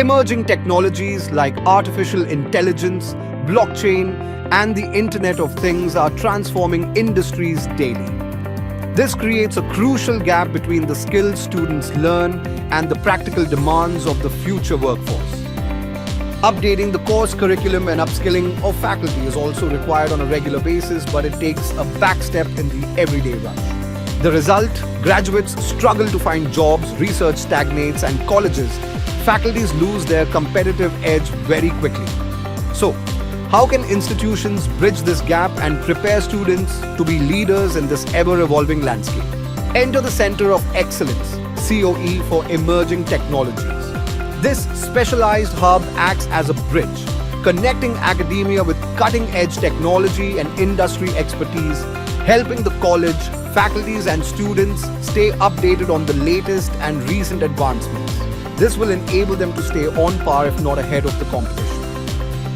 Emerging technologies like artificial intelligence, blockchain, and the Internet of Things are transforming industries daily. This creates a crucial gap between the skills students learn and the practical demands of the future workforce. Updating the course curriculum and upskilling of faculty is also required on a regular basis, but it takes a back step in the everyday rush. The result? Graduates struggle to find jobs, research stagnates, and colleges, faculties lose their competitive edge very quickly. So, how can institutions bridge this gap and prepare students to be leaders in this ever-evolving landscape? Enter the Center of Excellence, CoE, for Emerging Technologies. This specialized hub acts as a bridge, connecting academia with cutting-edge technology and industry expertise, helping the college, faculties and students stay updated on the latest and recent advancements. This will enable them to stay on par, if not ahead of the competition.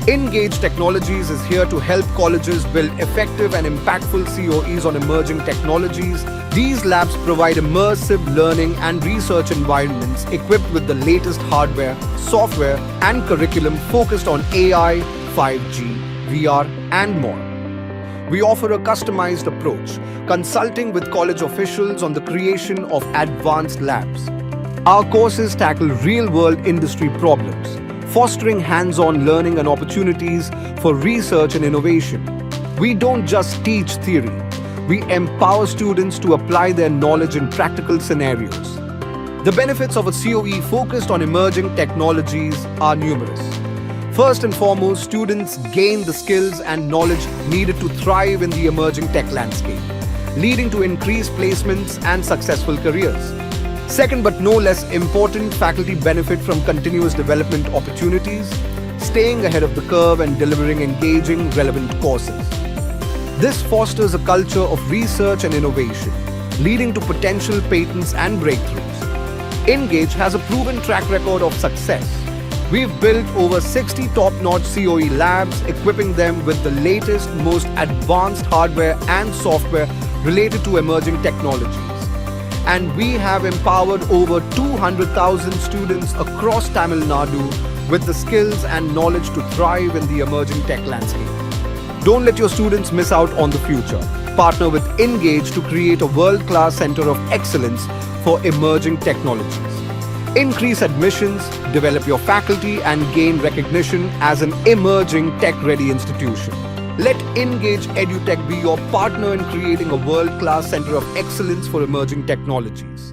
InGage Technologies is here to help colleges build effective and impactful CoEs on emerging technologies. These labs provide immersive learning and research environments equipped with the latest hardware, software, and curriculum focused on AI, 5G, VR, and more. We offer a customized approach, consulting with college officials on the creation of advanced labs. Our courses tackle real-world industry problems, fostering hands-on learning and opportunities for research and innovation. We don't just teach theory, we empower students to apply their knowledge in practical scenarios. The benefits of a CoE focused on emerging technologies are numerous. First and foremost, students gain the skills and knowledge needed to thrive in the emerging tech landscape, leading to increased placements and successful careers. Second, but no less important, faculty benefit from continuous development opportunities, staying ahead of the curve and delivering engaging, relevant courses. This fosters a culture of research and innovation, leading to potential patents and breakthroughs. InGage has a proven track record of success. We've built over 60 top-notch CoE labs, equipping them with the latest, most advanced hardware and software related to emerging technologies. And we have empowered over 200,000 students across Tamil Nadu with the skills and knowledge to thrive in the emerging tech landscape. Don't let your students miss out on the future. Partner with InGage to create a world-class center of excellence for emerging technologies. Increase admissions, develop your faculty, and gain recognition as an emerging tech-ready institution. Let InGage EduTech be your partner in creating a world-class center of excellence for emerging technologies.